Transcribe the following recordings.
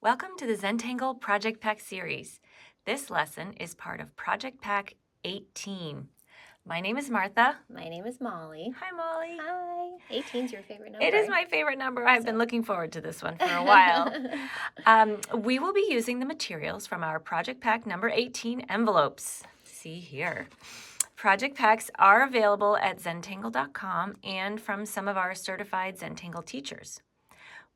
Welcome to the Zentangle Project Pack series. This lesson is part of Project Pack 18. My name is Martha. My name is Molly. Hi, Molly. Hi. 18's your favorite number. It is my favorite number. I've been looking forward to this one for a while. We will be using the materials from our Project Pack number 18 envelopes. See here. Project packs are available at zentangle.com and from some of our certified Zentangle teachers.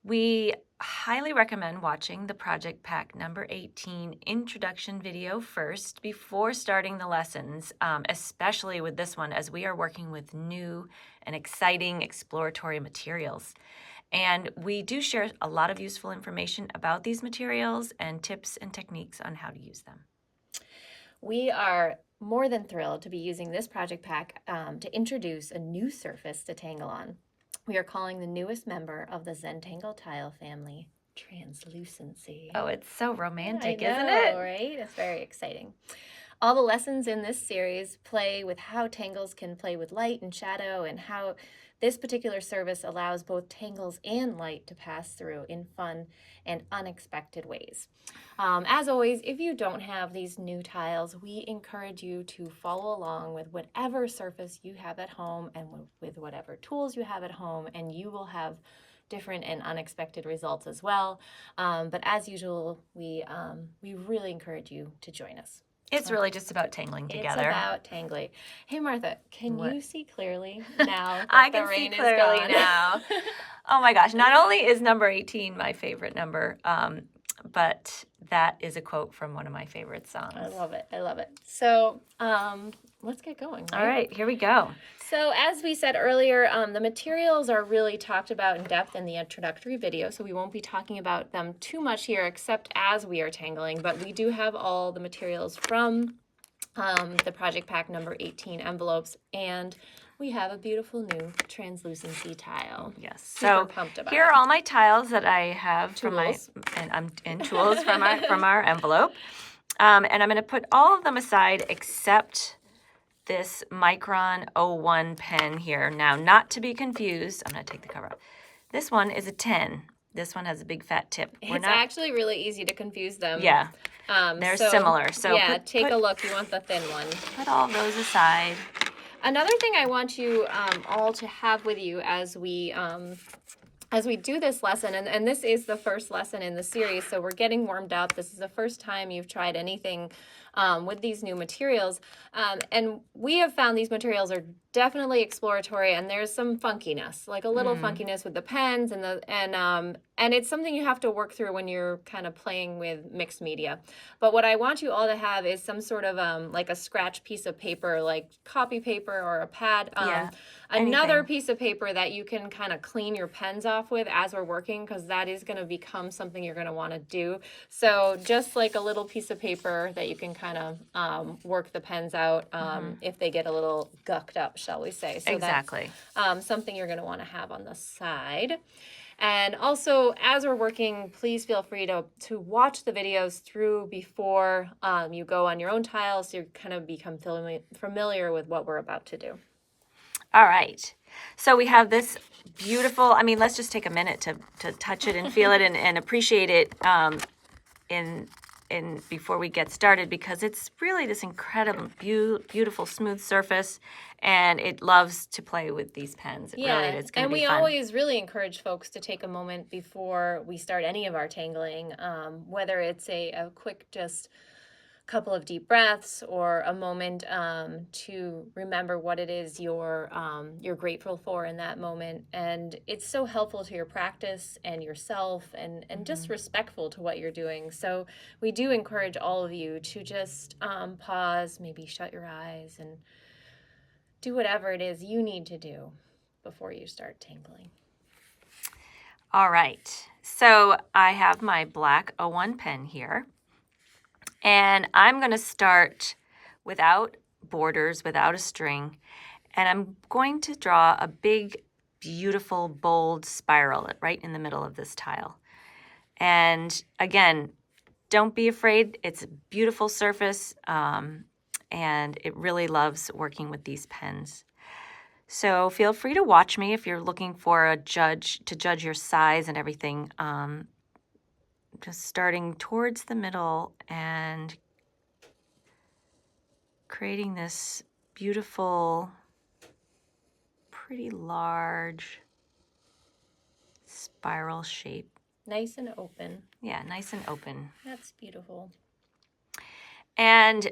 We highly recommend watching the Project Pack number 18 introduction video first before starting the lessons, especially with this one as we are working with new and exciting exploratory materials. And we do share a lot of useful information about these materials and tips and techniques on how to use them. We are more than thrilled to be using this project pack to introduce a new surface to tangle on. We are calling the newest member of the Zentangle tile family translucency. Oh, it's so romantic, I know, isn't it? Right? It's very exciting. All the lessons in this series play with how tangles can play with light and shadow and how this particular service allows both tangles and light to pass through in fun and unexpected ways. As always, if you don't have these new tiles, we encourage you to follow along with whatever surface you have at home and with whatever tools you have at home, and you will have different and unexpected results as well. But as usual, we really encourage you to join us. It's really just about tangling together. It's about tangling. Hey, Martha, can you see clearly now that I the can see rain clearly is gone? now. Oh my gosh, not only is number 18 my favorite number, but that is a quote from one of my favorite songs. I love it. I love it. So let's get going. All right, here we go. So as we said earlier, the materials are really talked about in depth in the introductory video, so we won't be talking about them too much here except as we are tangling, but we do have all the materials from the Project Pack number 18 envelopes, and we have a beautiful new translucency tile. Yes. Super pumped about here are it. all my tiles that I have from my Tools. and tools from our envelope. And I'm going to put all of them aside except this Micron 01 pen here. Now, not to be confused, I'm going to take the cover off. This one is a 10. This one has a big fat tip. It's actually really easy to confuse them. Yeah. They're similar. So yeah, take a look. You want the thin one. Put all those aside. Another thing I want you all to have with you as we do this lesson, and this is the first lesson in the series, so we're getting warmed up. This is the first time you've tried anything with these new materials, and we have found these materials are definitely exploratory, and there's some funkiness, like a little funkiness with the pens and it's something you have to work through when you're kind of playing with mixed media. But what I want you all to have is some sort of like a scratch piece of paper, like copy paper or a pad. Another piece of paper that you can kind of clean your pens off with as we're working, because that is going to become something you're going to want to do. So just like a little piece of paper that you can kind of work the pens out if they get a little gucked up, shall we say. So exactly. That's something you're going to want to have on the side. And also, as we're working, please feel free to watch the videos through before you go on your own tiles, so you kind of become familiar with what we're about to do. All right. So we have this beautiful, let's just take a minute to touch it and feel it and appreciate it in before we get started, because it's really this incredible, beautiful, smooth surface, and it loves to play with these pens. It really is going to be fun. And we always really encourage folks to take a moment before we start any of our tangling, whether it's a quick just couple of deep breaths or a moment to remember what it is you're grateful for in that moment. And it's so helpful to your practice and yourself and just respectful to what you're doing. So we do encourage all of you to just pause, maybe shut your eyes and do whatever it is you need to do before you start tangling. All right. So I have my black 01 pen here. And I'm going to start without borders, without a string, and I'm going to draw a big, beautiful, bold spiral right in the middle of this tile. And again, don't be afraid. It's a beautiful surface, and it really loves working with these pens. So feel free to watch me if you're looking for to judge your size and everything. just starting towards the middle and creating this beautiful, pretty large spiral shape. Nice and open. Yeah, nice and open. That's beautiful. And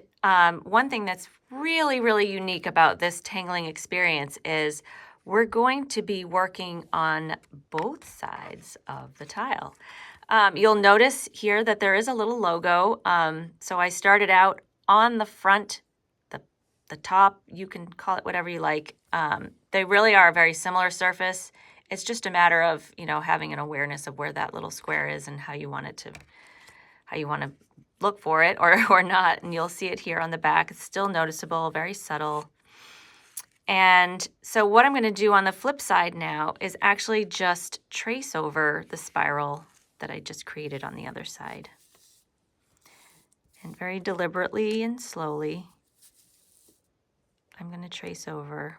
one thing that's really, really unique about this tangling experience is we're going to be working on both sides of the tile. You'll notice here that there is a little logo. So I started out on the front, the top, you can call it whatever you like. They really are a very similar surface. It's just a matter of, having an awareness of where that little square is and how you want to look for it or not. And you'll see it here on the back. It's still noticeable, very subtle. And so what I'm going to do on the flip side now is actually just trace over the spiral that I just created on the other side. And very deliberately and slowly, I'm going to trace over.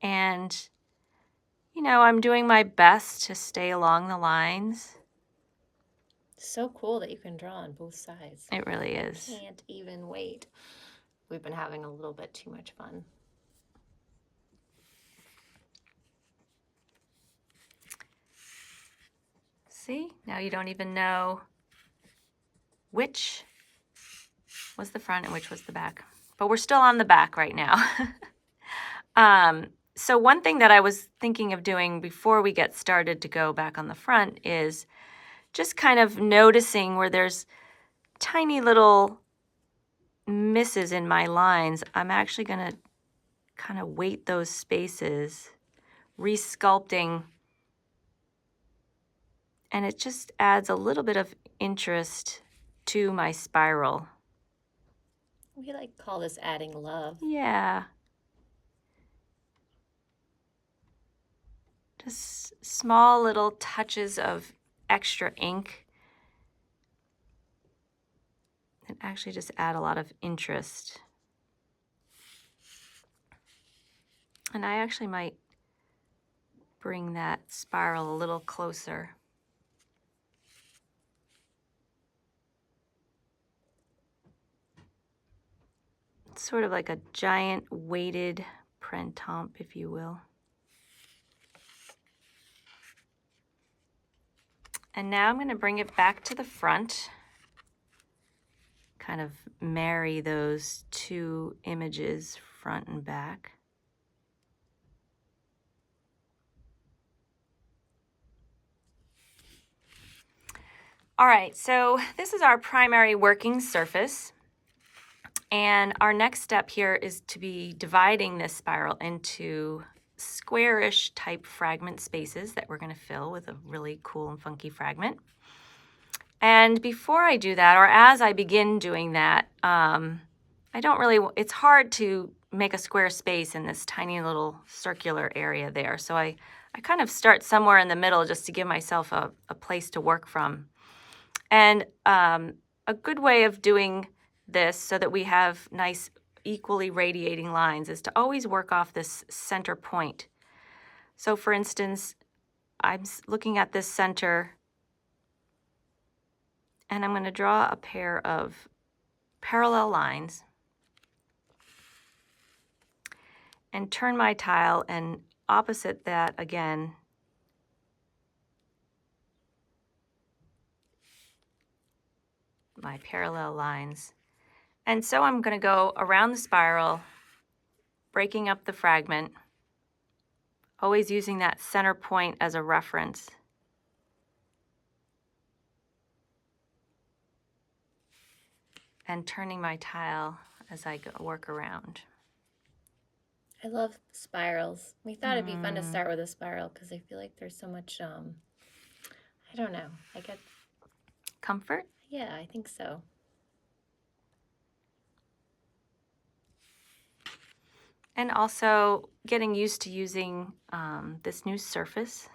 And, I'm doing my best to stay along the lines. So cool that you can draw on both sides. It really is. Can't even wait. We've been having a little bit too much fun. See, now you don't even know which was the front and which was the back. But we're still on the back right now. So one thing that I was thinking of doing before we get started to go back on the front is just kind of noticing where there's tiny little misses in my lines. I'm actually going to kind of weight those spaces, resculpting, and it just adds a little bit of interest to my spiral. We like to call this adding love. Yeah. Just small little touches of extra ink that actually just add a lot of interest. And I actually might bring that spiral a little closer. It's sort of like a giant weighted printemps, if you will. And now I'm going to bring it back to the front, kind of marry those two images, front and back. All right, so this is our primary working surface. And our next step here is to be dividing this spiral into squarish type fragment spaces that we're going to fill with a really cool and funky fragment. And before I do that, or as I begin doing that, it's hard to make a square space in this tiny little circular area there. So I kind of start somewhere in the middle just to give myself a place to work from. And a good way of doing this so that we have nice equally radiating lines is to always work off this center point. So for instance, I'm looking at this center and I'm going to draw a pair of parallel lines and turn my tile, and opposite that again, my parallel lines. And so I'm going to go around the spiral, breaking up the fragment, always using that center point as a reference. And turning my tile as I work around. I love spirals. We thought it'd be fun to start with a spiral because I feel like there's so much, I don't know, I get... Comfort? Yeah, I think so. And also getting used to using this new surface.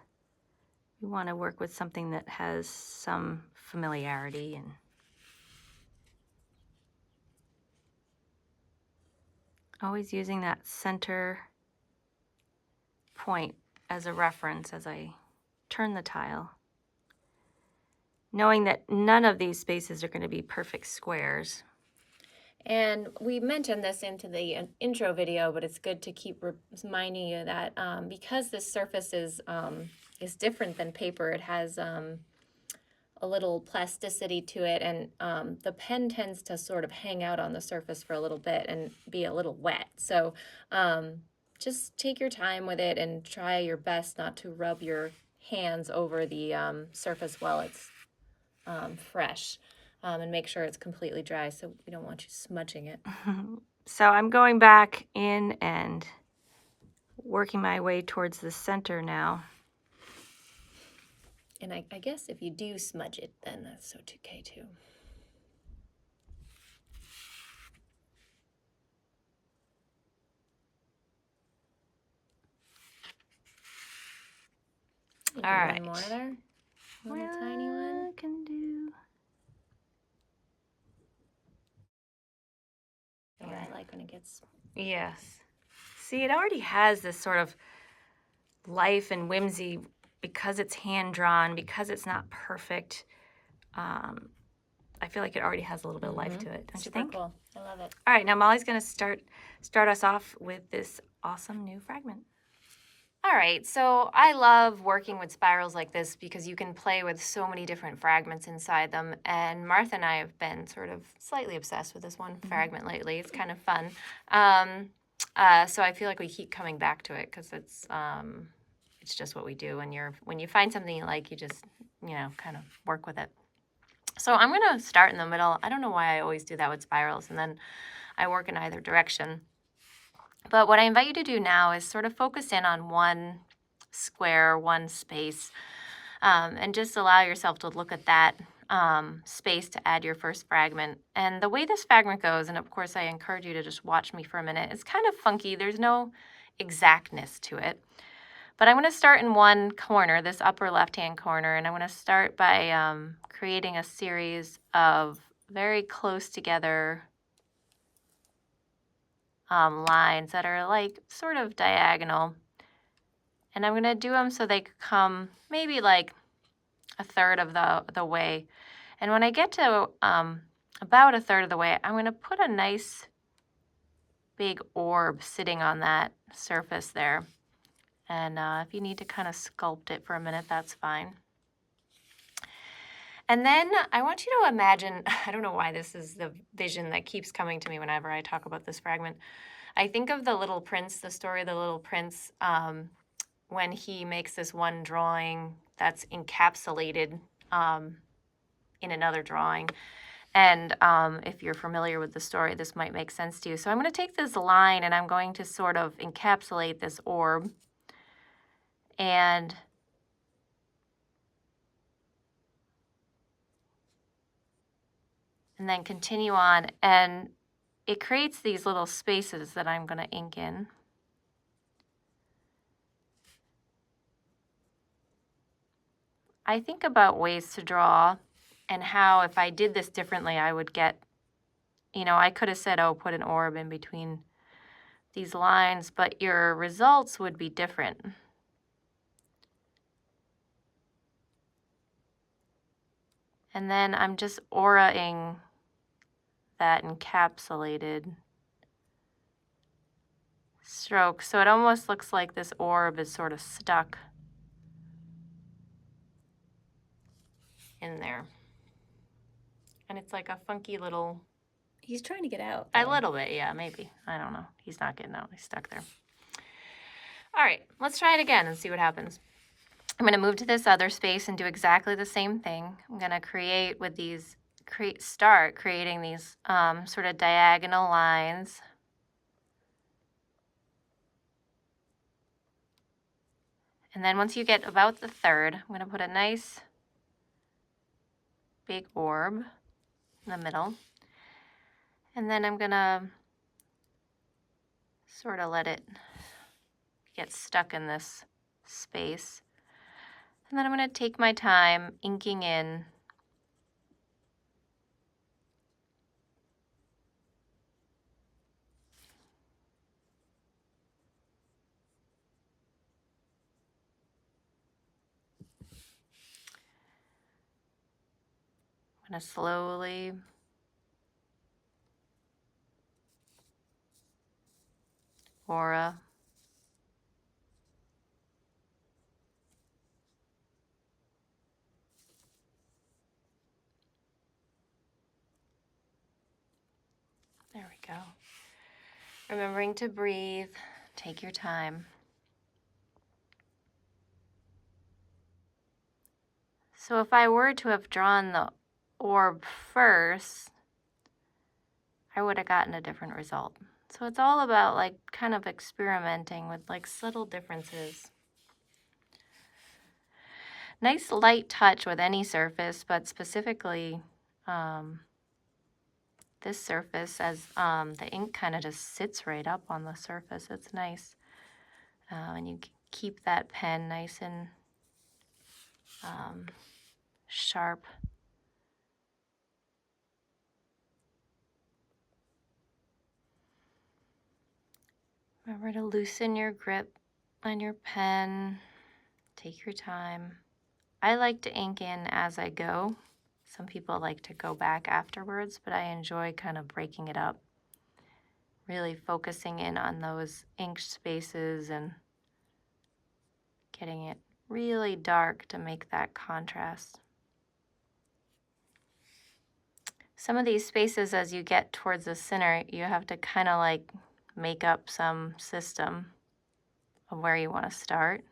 We want to work with something that has some familiarity and always using that center point as a reference as I turn the tile, knowing that none of these spaces are going to be perfect squares. And we mentioned this into the intro video, but it's good to keep reminding you that because this surface is different than paper, it has a little plasticity to it, and the pen tends to sort of hang out on the surface for a little bit and be a little wet. So just take your time with it and try your best not to rub your hands over the surface while it's fresh. And make sure it's completely dry, so we don't want you smudging it. So I'm going back in and working my way towards the center now. And I guess if you do smudge it, then that's so 2K too. All right. One more there. One tiny one. Can do. Yeah, I like when it gets. Yes. See, it already has this sort of life and whimsy because it's hand drawn, because it's not perfect. I feel like it already has a little bit of life to it, don't you think? Super cool. I love it. All right, now Molly's going to start us off with this awesome new fragment. All right, so I love working with spirals like this because you can play with so many different fragments inside them. And Martha and I have been sort of slightly obsessed with this one fragment lately. It's kind of fun. So I feel like we keep coming back to it because it's just what we do. When you find something you like, you just, kind of work with it. So I'm going to start in the middle. I don't know why I always do that with spirals, and then I work in either direction. But what I invite you to do now is sort of focus in on one square, one space, and just allow yourself to look at that space to add your first fragment. And the way this fragment goes, and of course I encourage you to just watch me for a minute, it's kind of funky. There's no exactness to it. But I'm going to start in one corner, this upper left-hand corner, and I'm going to start by creating a series of very close together lines that are like sort of diagonal. And I'm going to do them so they come maybe like a third of the way. And when I get to about a third of the way, I'm going to put a nice big orb sitting on that surface there. And if you need to kind of sculpt it for a minute, that's fine. And then I want you to imagine, I don't know why this is the vision that keeps coming to me whenever I talk about this fragment. I think of the Little Prince, the story of the Little Prince, when he makes this one drawing that's encapsulated in another drawing. And if you're familiar with the story, this might make sense to you. So I'm going to take this line and I'm going to sort of encapsulate this orb. And then continue on. And it creates these little spaces that I'm going to ink in. I think about ways to draw and how if I did this differently, I would get, I could have said, oh, put an orb in between these lines, but your results would be different. And then I'm just auraing that encapsulated stroke. So it almost looks like this orb is sort of stuck in there. And it's like a funky little... He's trying to get out. A little bit, yeah, maybe. I don't know. He's not getting out. He's stuck there. All right, let's try it again and see what happens. I'm going to move to this other space and do exactly the same thing. I'm going to create with these, start creating these sort of diagonal lines. And then once you get about the third, I'm going to put a nice big orb in the middle. And then I'm going to sort of let it get stuck in this space. And then I'm going to take my time inking in Kind of slowly. Aura. There we go. Remembering to breathe. Take your time. So if I were to have drawn the orb first, I would have gotten a different result. So it's all about like kind of experimenting with like subtle differences. Nice light touch with any surface, but specifically this surface, as the ink kind of just sits right up on the surface. It's nice. And you keep that pen nice and sharp. Remember to loosen your grip on your pen. Take your time. I like to ink in as I go. Some people like to go back afterwards, but I enjoy kind of breaking it up. Really focusing in on those ink spaces and getting it really dark to make that contrast. Some of these spaces, as you get towards the center, you have to kind of like make up some system of where you want to start.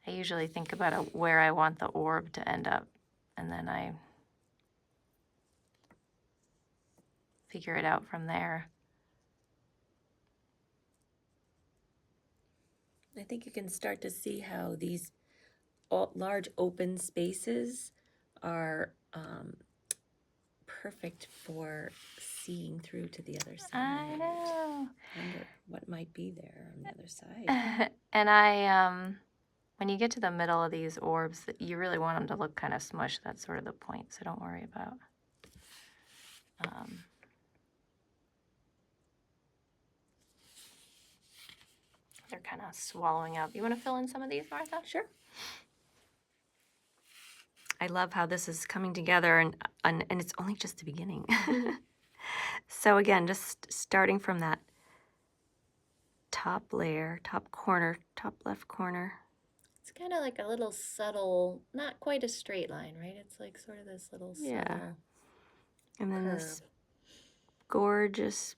I usually think about where I want the orb to end up, and then I figure it out from there. I think you can start to see how these large open spaces are perfect for seeing through to the other side. I know. Wonder what might be there on the other side. And when you get to the middle of these orbs, you really want them to look kind of smushed. That's sort of the point, so don't worry about. They're kind of swallowing up. You want to fill in some of these, Martha? Sure. I love how this is coming together, and it's only just the beginning. So again, just starting from that top layer, top corner, top left corner. It's kind of like a little subtle, not quite a straight line, right? It's like sort of this little subtle And then curve. this gorgeous,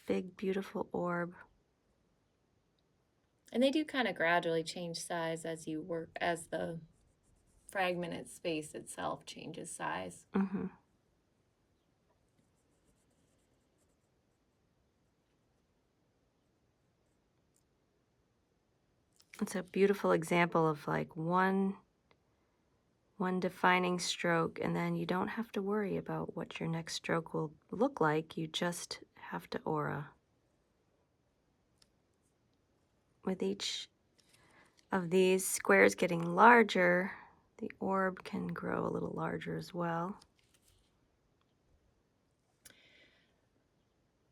big, beautiful orb. And they do kind of gradually change size as you work, as the fragmented space itself changes size. Mm-hmm. It's a beautiful example of like one defining stroke, and then you don't have to worry about what your next stroke will look like. You just have to aura. With each of these squares getting larger, the orb can grow a little larger as well.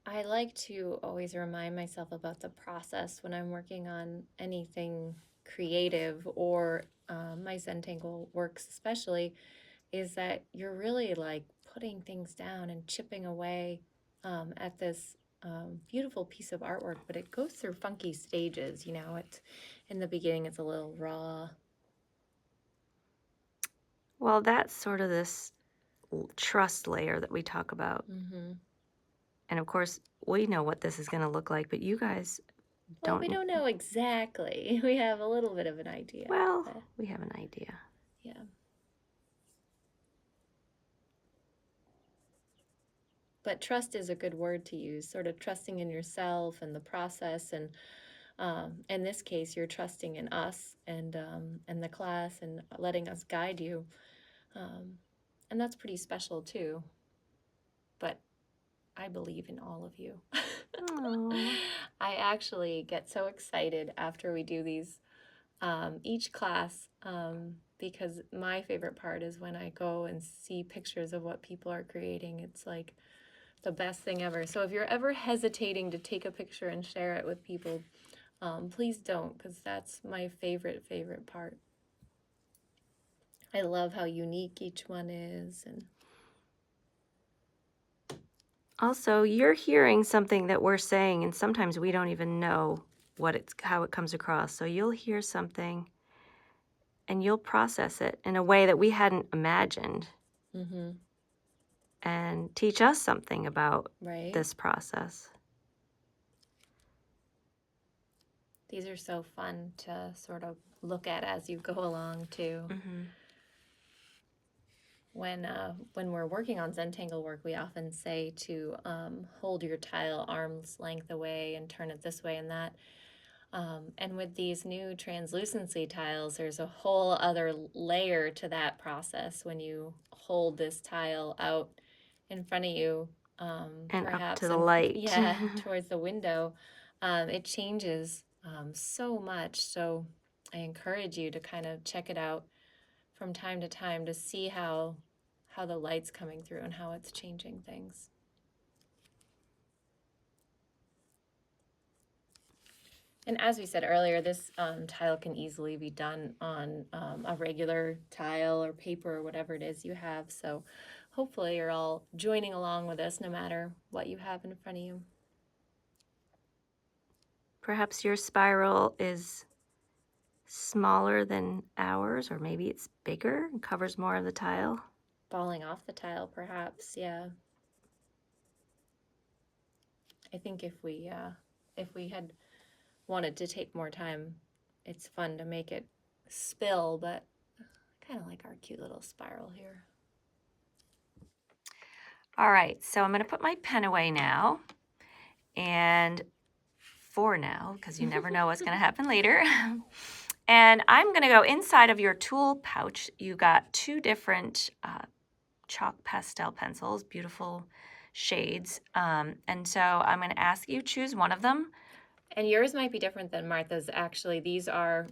I like to always remind myself about the process when I'm working on anything creative or my Zentangle works especially, is that you're really like putting things down and chipping away at this beautiful piece of artwork, but it goes through funky stages. You know, it's in the beginning it's a little raw. Well, that's sort of this trust layer that we talk about. Mm-hmm. And of course, we know what this is going to look like, but you guys Well, we don't know exactly. We have a little bit of an idea. Well, but, we have an idea. yeah. But trust is a good word to use, sort of trusting in yourself and the process. And in this case, you're trusting in us and the class and letting us guide you. And that's pretty special too. But I believe in all of you. I actually get so excited after we do these, each class, because my favorite part is when I go and see pictures of what people are creating. It's like the best thing ever. So if you're ever hesitating to take a picture and share it with people, please don't, because that's my favorite part. I love how unique each one is. And Also, you're hearing something that we're saying, and sometimes we don't even know how it comes across. So you'll hear something and you'll process it in a way that we hadn't imagined and teach us something about right. this process. These are so fun to sort of look at as you go along too. When we're working on Zentangle work, we often say to hold your tile arm's length away and turn it this way and that. And with these new translucency tiles, there's a whole other layer to that process when you hold this tile out in front of you, And perhaps up to the light. Yeah, towards the window. It changes so much. So I encourage you to kind of check it out from time to time to see how the light's coming through and how it's changing things. And as we said earlier, this tile can easily be done on a regular tile or paper or whatever it is you have. So hopefully you're all joining along with us no matter what you have in front of you. Perhaps your spiral is smaller than ours, or maybe it's bigger and covers more of the tile. Falling off the tile, perhaps, yeah. I think if we had wanted to take more time, it's fun to make it spill, but I kind of like our cute little spiral here. All right, so I'm going to put my pen away now, and for now, because you never know what's going to happen later. And I'm going to go inside of your tool pouch. You got two different chalk pastel pencils, beautiful shades. And so I'm going to ask you choose one of them. And yours might be different than Martha's. Actually, these are,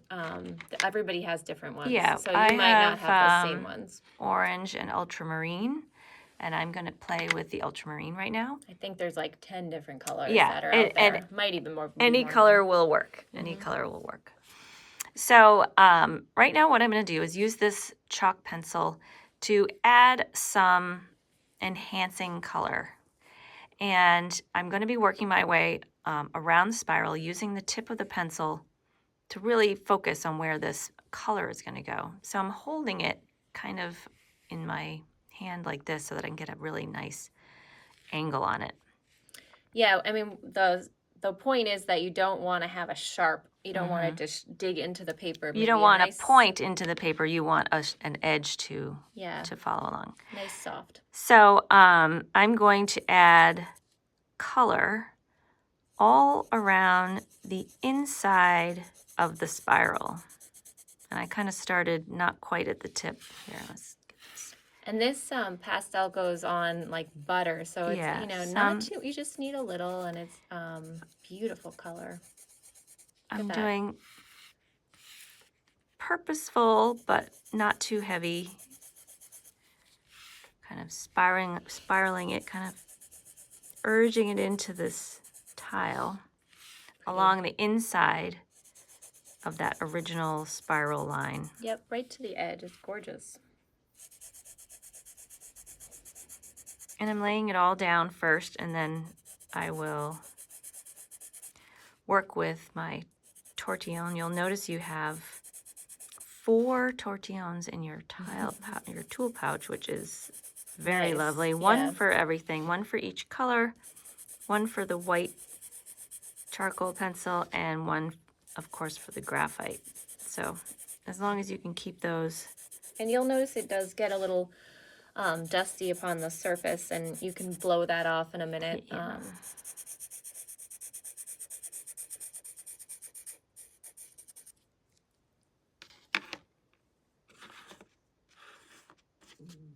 everybody has different ones. Yeah, so you I might not have the same ones. Orange and ultramarine. And I'm going to play with the ultramarine right now. I think there's like 10 different colors Yeah, that are out there. Might even more. Any color will work. Any color will work. So right now what I'm going to do is use this chalk pencil to add some enhancing color. And I'm going to be working my way around the spiral using the tip of the pencil to really focus on where this color is going to go. So I'm holding it kind of in my hand like this so that I can get a really nice angle on it. Yeah, I mean, the point is that you don't want to have a sharp, you don't want to just dig into the paper. You don't want to point into the paper. You want an edge to follow along. Nice soft. So I'm going to add color all around the inside of the spiral. And I kind of started not quite at the tip. Here, let's get this. And this pastel goes on like butter, so it's, not too, you just need a little, and it's beautiful color. I'm doing purposeful, but not too heavy. Kind of spiraling it, kind of urging it into this tile along the inside of that original spiral line. Yep, right to the edge. It's gorgeous. And I'm laying it all down first, and then I will work with my tortillon. You'll notice you have 4 tortillons in your your tool pouch, which is very lovely. One for everything, one for each color, one for the white charcoal pencil, and one, of course, for the graphite. So as long as you can keep those. And you'll notice it does get a little dusty upon the surface, and you can blow that off in a minute. Yeah.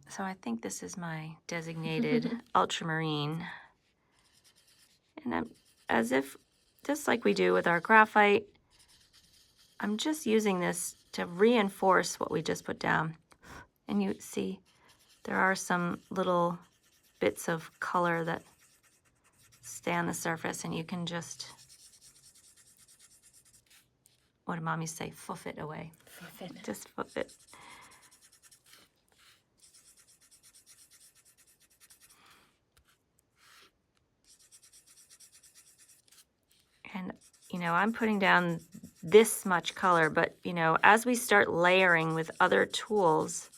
So I think this is my designated ultramarine. And I'm, just like we do with our graphite, I'm just using this to reinforce what we just put down. And you see there are some little bits of color that stay on the surface, and you can just, what do mommies say, foof it away. Foof it. Just foof it. And, I'm putting down this much color, but, as we start layering with other tools,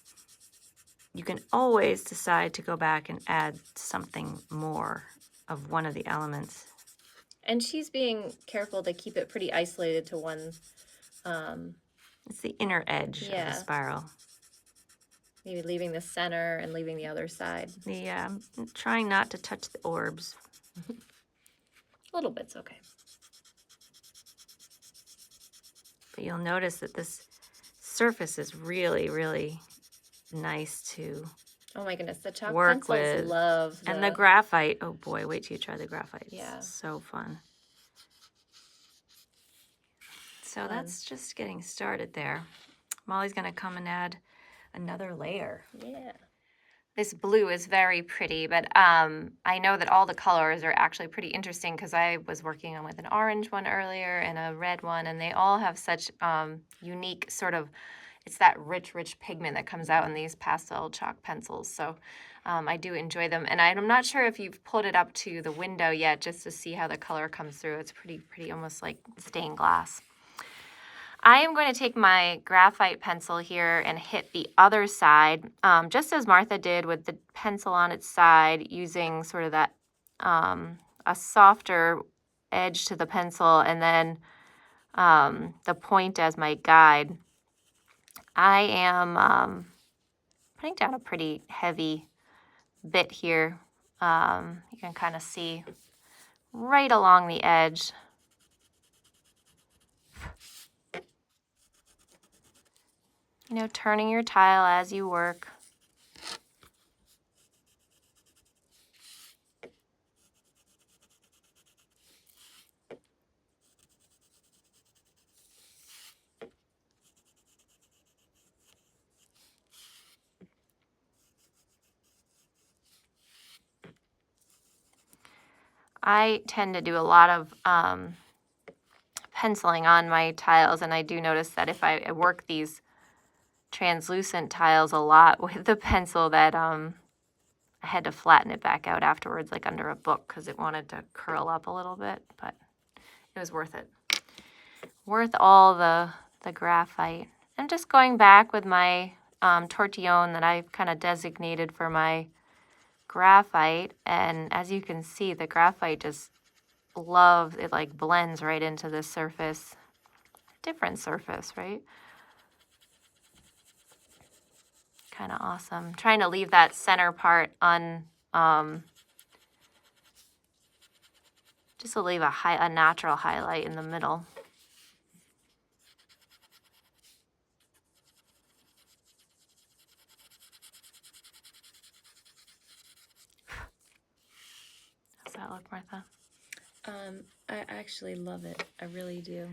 you can always decide to go back and add something more of one of the elements. And she's being careful to keep it pretty isolated to one. It's the inner edge of Yeah. the spiral. Maybe leaving the center and leaving the other side. I'm trying not to touch the orbs. A little bit's okay. But you'll notice that this surface is really, really nice to Oh my goodness, the chalk work pencils with. love And the graphite, oh boy, wait till you try the graphite. Yeah. It's so fun. So that's just getting started there. Molly's going to come and add another layer. Yeah. This blue is very pretty, but I know that all the colors are actually pretty interesting because I was working on with an orange one earlier and a red one, and they all have such unique sort of, it's that rich pigment that comes out in these pastel chalk pencils. So I do enjoy them. And I'm not sure if you've pulled it up to the window yet just to see how the color comes through. It's pretty almost like stained glass. I am going to take my graphite pencil here and hit the other side, just as Martha did with the pencil on its side, using sort of that a softer edge to the pencil and then the point as my guide. I am putting down a pretty heavy bit here. You can kind of see right along the edge. Turning your tile as you work. I tend to do a lot of penciling on my tiles, and I do notice that if I work these translucent tiles a lot with the pencil that I had to flatten it back out afterwards, like under a book, because it wanted to curl up a little bit, but it was worth it. Worth all the graphite. I'm just going back with my tortillon that I've kind of designated for my graphite, and as you can see, the graphite just loves it, like blends right into this surface. Different surface, right? Kind of awesome. Trying to leave that center part just to leave a natural highlight in the middle. How's that look, Martha? I actually love it. I really do.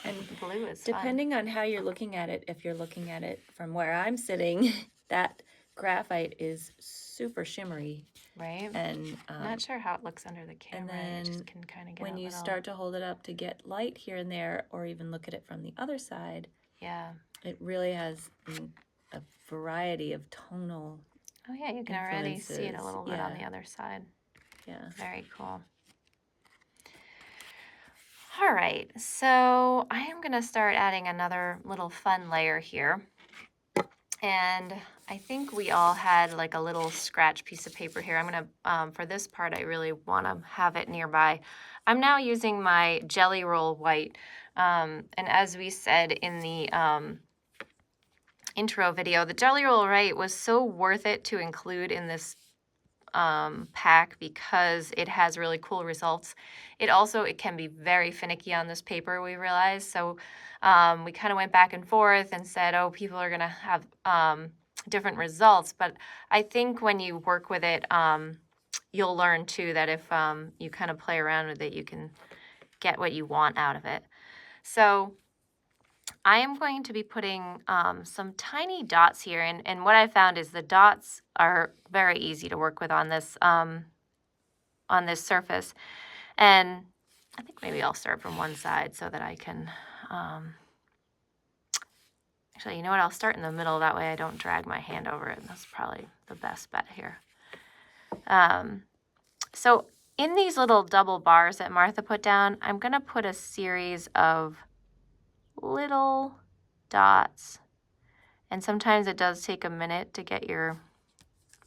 And Blue is depending on how you're looking at it, if you're looking at it from where I'm sitting, that graphite is super shimmery. Right. And not sure how it looks under the camera. and You then just can kind of get when a you little... start to hold it up to get light here and there, or even look at it from the other side, Yeah. it really has a variety of tonal. Oh yeah, you can already see it a influences. little bit on Yeah. the other side. Yeah. Very cool. All right, so I am going to start adding another little fun layer here. And I think we all had like a little scratch piece of paper here. I'm going to, for this part, I really want to have it nearby. I'm now using my Jelly Roll White. And as we said in the intro video, the Jelly Roll White was so worth it to include in this pack because it has really cool results. It can be very finicky on this paper, we realized. So we kind of went back and forth and said, oh, people are going to have different results. But I think when you work with it, you'll learn too that if you kind of play around with it, you can get what you want out of it. So I am going to be putting some tiny dots here, and what I found is the dots are very easy to work with on this surface. And I think maybe I'll start from one side so that I can, actually, you know what, I'll start in the middle, that way I don't drag my hand over it. That's probably the best bet here. So In these little double bars that Martha put down, I'm going to put a series of little dots. And sometimes it does take a minute to get your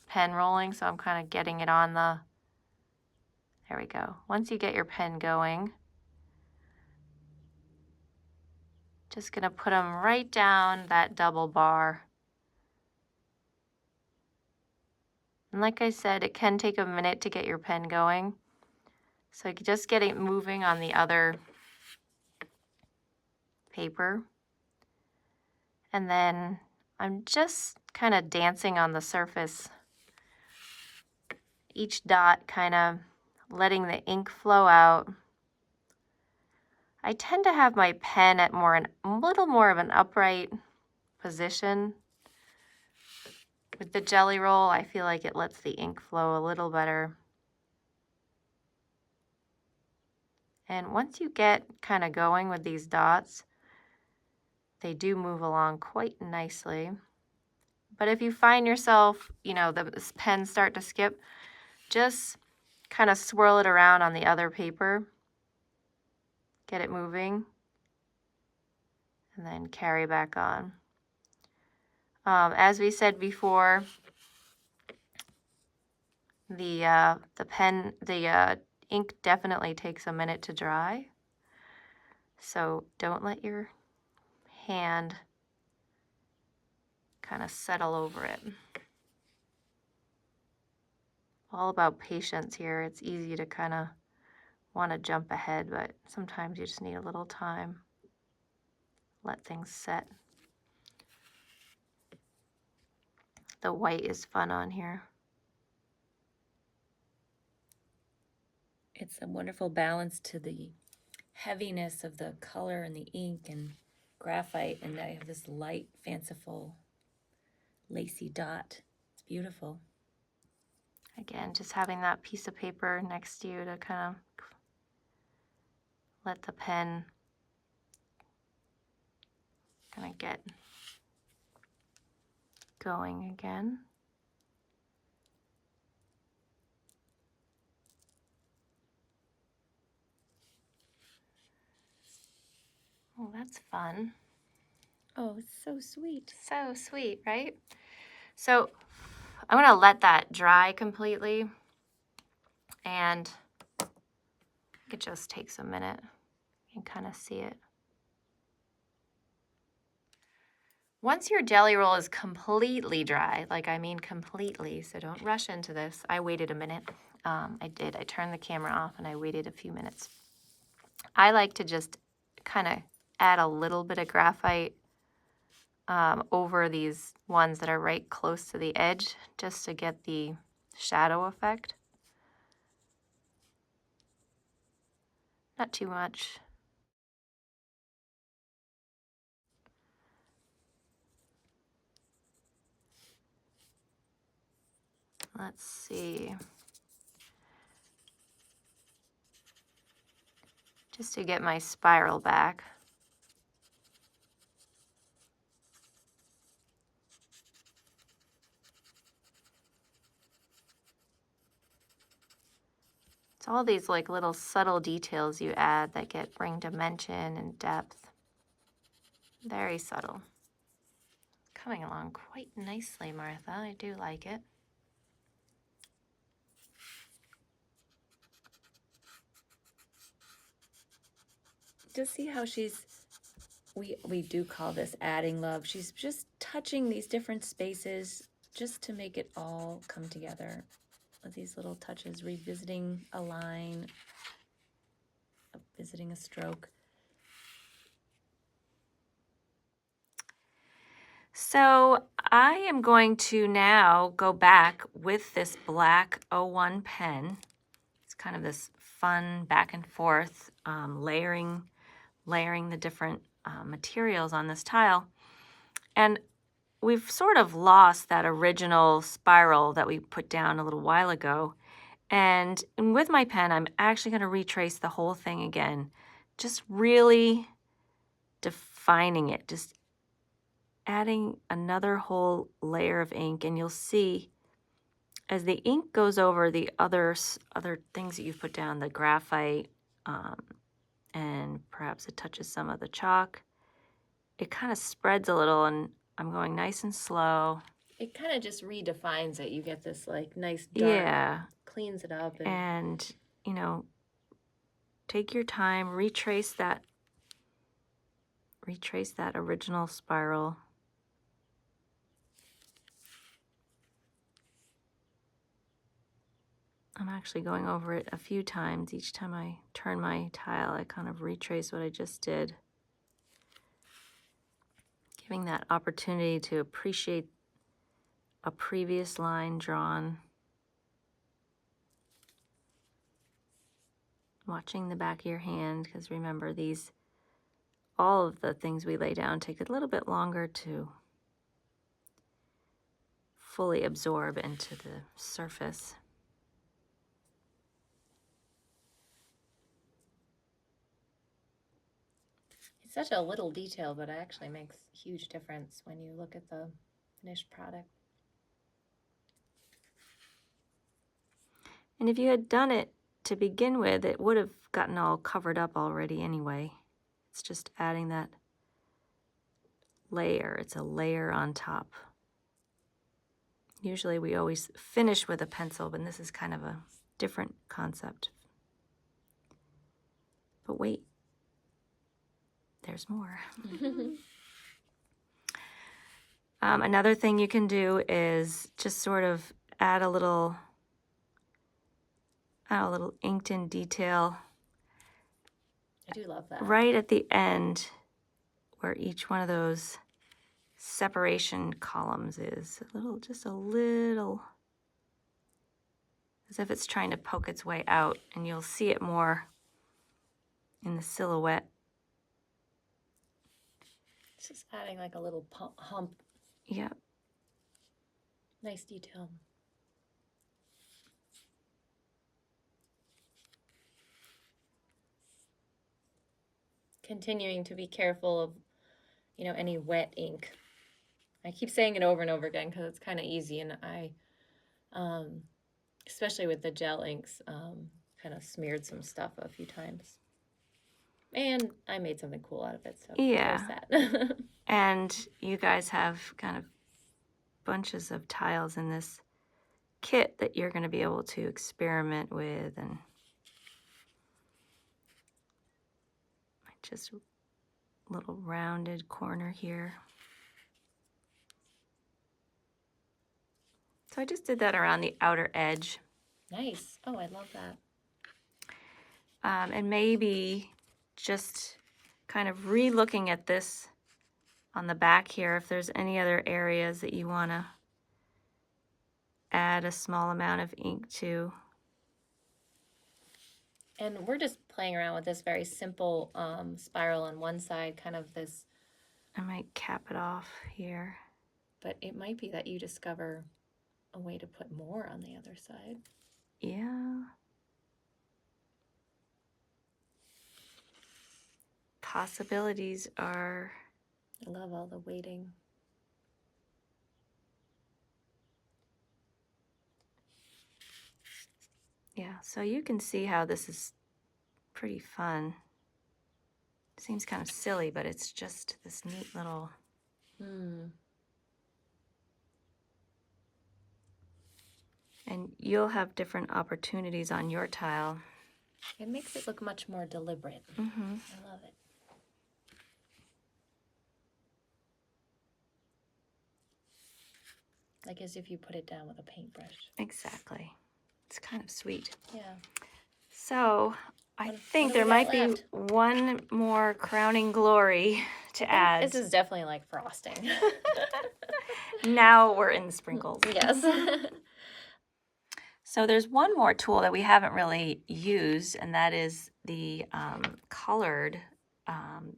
pen rolling, so I'm kind of getting it on the, there we go. Once you get your pen going, just going to put them right down that double bar. And like I said, it can take a minute to get your pen going. So you can just get it moving on the other paper. And then I'm just kind of dancing on the surface. Each dot kind of letting the ink flow out. I tend to have my pen at a little more of an upright position. With the jelly roll, I feel like it lets the ink flow a little better. And once you get kind of going with these dots, they do move along quite nicely. But if you find yourself, the pens start to skip, just kind of swirl it around on the other paper, get it moving, and then carry back on. As we said before, the ink definitely takes a minute to dry. So don't let your hand kind of settle over it. All about patience here. It's easy to kind of want to jump ahead, but sometimes you just need a little time. Let things set. The white is fun on here. It's a wonderful balance to the heaviness of the color and the ink and graphite, and I have this light, fanciful, lacy dot. It's beautiful. Again, just having that piece of paper next to you to kind of let the pen kind of get going again. Oh, that's fun. Oh, it's so sweet. So sweet, right? So I'm going to let that dry completely, and it just takes a minute. You can kind of see it. Once your jelly roll is completely dry, I mean completely, so don't rush into this. I waited a minute. I turned the camera off and I waited a few minutes. I like to just kind of add a little bit of graphite over these ones that are right close to the edge, just to get the shadow effect. Not too much. Let's see. Just to get my spiral back. It's all these little subtle details you add that bring dimension and depth. Very subtle. Coming along quite nicely, Martha. I do like it. Just see how we do call this adding love. She's just touching these different spaces just to make it all come together. With these little touches, revisiting a line, visiting a stroke. So I am going to now go back with this black 01 pen. It's kind of this fun back and forth layering the different materials on this tile. And we've sort of lost that original spiral that we put down a little while ago. And with my pen, I'm actually going to retrace the whole thing again, just really defining it, just adding another whole layer of ink, and you'll see as the ink goes over the other things that you've put down, the graphite, and perhaps it touches some of the chalk, it kind of spreads a little, and I'm going nice and slow. It kind of just redefines it. You get this like nice dark, Yeah. cleans it up. And, you know, take your time, retrace that original spiral. I'm actually going over it a few times. Each time I turn my tile, I kind of retrace what I just did. Giving that opportunity to appreciate a previous line drawn. Watching the back of your hand, because remember, all of the things we lay down take a little bit longer to fully absorb into the surface. It's such a little detail, but it actually makes a huge difference when you look at the finished product. And if you had done it to begin with, it would have gotten all covered up already anyway. It's just adding that layer. It's a layer on top. Usually we always finish with a pencil, but this is kind of a different concept. But wait, there's more. Another thing you can do is just sort of add a little inked in detail. I do love that. Right at the end where each one of those separation columns is. Just a little, as if it's trying to poke its way out, and you'll see it more in the silhouette. It's just adding like a little hump. Yep. Nice detail. Continuing to be careful of, any wet ink. I keep saying it over and over again because it's kind of easy, and I, especially with the gel inks, kind of smeared some stuff a few times. And I made something cool out of it, so Yeah. there's that. And you guys have kind of bunches of tiles in this kit that you're going to be able to experiment with, and just a little rounded corner here. So I just did that around the outer edge. Nice. Oh, I love that. And maybe just kind of re-looking at this on the back here, if there's any other areas that you want to add a small amount of ink to. And we're just playing around with this very simple spiral on one side, kind of this. I might cap it off here. But it might be that you discover a way to put more on the other side. Yeah. Possibilities are... I love all the weighting. Yeah, so you can see how this is pretty fun. Seems kind of silly, but it's just this neat little... And you'll have different opportunities on your tile. It makes it look much more deliberate. Mm-hmm. I love it. Like as if you put it down with a paintbrush. Exactly. It's kind of sweet. Yeah. So I think what do there we might got be left? one more crowning glory to add. This is definitely like frosting. Now we're in the sprinkles. Yes. So there's one more tool that we haven't really used, and that is the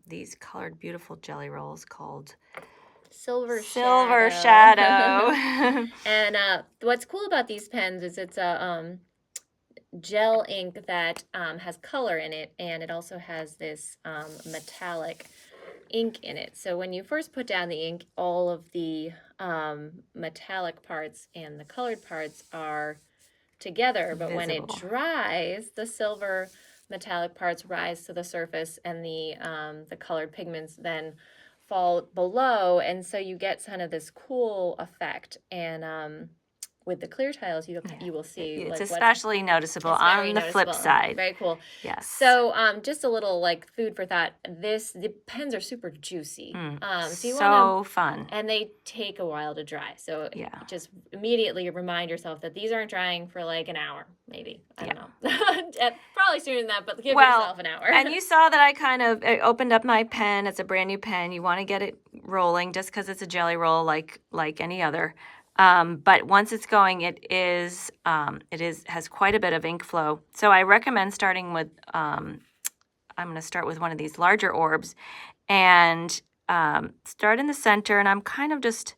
these colored beautiful jelly rolls called Silver Shadow. And what's cool about these pens is it's a gel ink that has color in it, and it also has this metallic ink in it. So when you first put down the ink, all of the metallic parts and the colored parts are together, but when it Visible. dries, the silver metallic parts rise to the surface, and the colored pigments then fall below, and so you get kind of this cool effect. And with the clear tiles, you will see It's like especially noticeable it's on very the flip noticeable. side. Very cool. Yes. So just a little like food for thought. The pens are super juicy. So you want to, fun. and they take a while to dry. So Yeah. just immediately remind yourself that these aren't drying for like an hour, maybe. I don't know. Probably sooner than that, but give yourself an hour. And you saw that I kind of opened up my pen. It's a brand new pen. You want to get it rolling just because it's a jelly roll like any other. But once it's going, it has quite a bit of ink flow. So I recommend starting with, I'm going to start with one of these larger orbs and start in the center. And I'm kind of just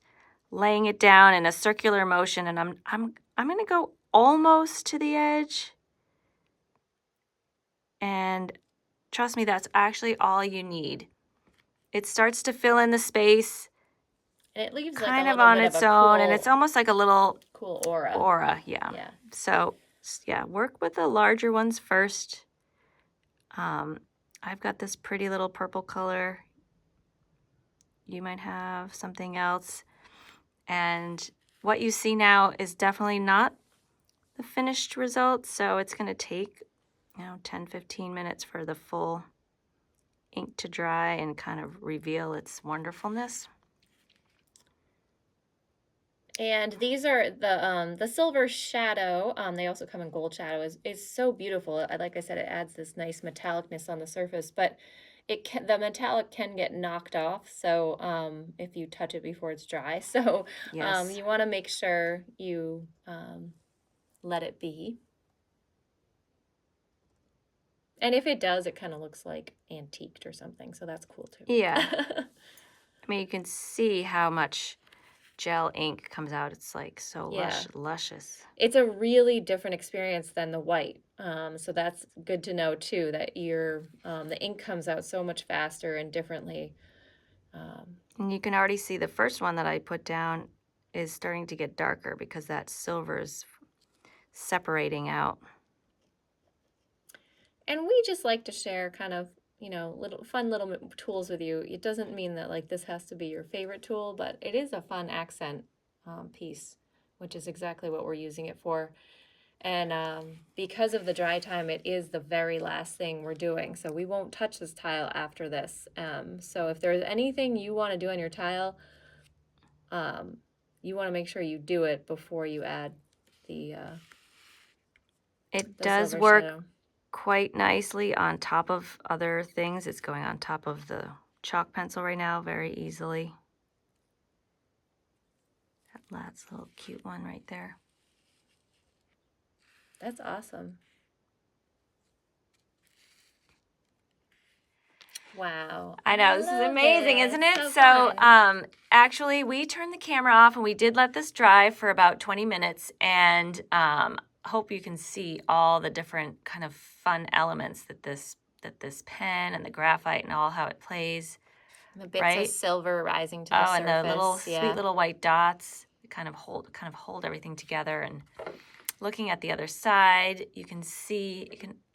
laying it down in a circular motion. And I'm going to go almost to the edge. And trust me, that's actually all you need. It starts to fill in the space. And it leaves Kind like of a little on bit its of a own, cool, and it's almost like a little cool aura. Yeah. Yeah. So yeah, work with the larger ones first. I've got this pretty little purple color. You might have something else, and what you see now is definitely not the finished result. So it's going to take 10-15 minutes for the full ink to dry and kind of reveal its wonderfulness. And these are the silver shadow. They also come in gold shadow. Is so beautiful. Like I said, it adds this nice metallicness on the surface, but the metallic can get knocked off. So if you touch it before it's dry, so Yes. you want to make sure you let it be. And if it does, it kind of looks like antiqued or something. So that's cool too. Yeah. I mean, you can see how much gel ink comes out. It's like so luscious. It's a really different experience than the white. So that's good to know too, that the ink comes out so much faster and differently. And you can already see the first one that I put down is starting to get darker because that silver is separating out. And we just like to share kind of, fun little tools with you. It doesn't mean that like this has to be your favorite tool, but it is a fun accent piece, which is exactly what we're using it for. And because of the dry time, it is the very last thing we're doing. So we won't touch this tile after this. So if there's anything you want to do on your tile, you want to make sure you do it before you add the It the does silver work shadow. quite nicely on top of other things. It's going on top of the chalk pencil right now very easily. That's a little cute one right there. That's awesome. Wow. I know, this is love amazing, it. isn't it? So So, fun. actually, we turned the camera off and we did let this dry for about 20 minutes, and hope you can see all the different kind of fun elements that this pen and the graphite and all how it plays. The bits right? of silver rising to the surface. And the little yeah. sweet little white dots kind of hold everything together. And looking at the other side, you can see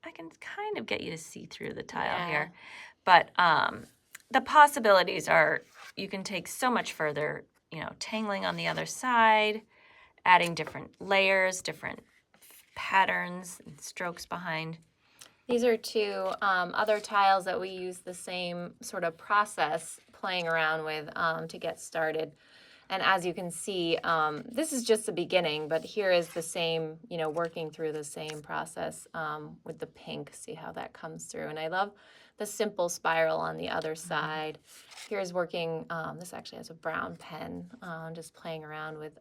I can kind of get you to see through the tile here. But the possibilities are you can take so much further, tangling on the other side, adding different layers, different patterns and strokes behind. These are two other tiles that we use the same sort of process playing around with to get started. And as you can see, this is just the beginning, but here is the same, working through the same process with the pink. See how that comes through. And I love the simple spiral on the other side. Here's working, this actually has a brown pen, just playing around with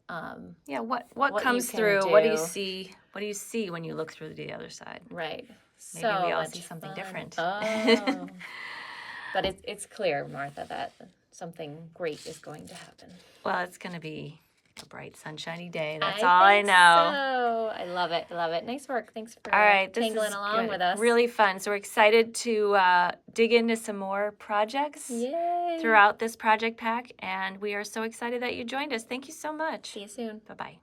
what comes through? do. What do you see? What do you see when you look through the other side? Right. Maybe we all see something different. Oh. But it's clear, Martha, that something great is going to happen. Well, it's going to be A bright, sunshiny day. That's all I know. So I love it. I love it. Nice work. Thanks for All right, this tangling is along good. with us. Really fun. So we're excited to dig into some more projects Yay. throughout this project pack, and we are so excited that you joined us. Thank you so much. See you soon. Bye-bye.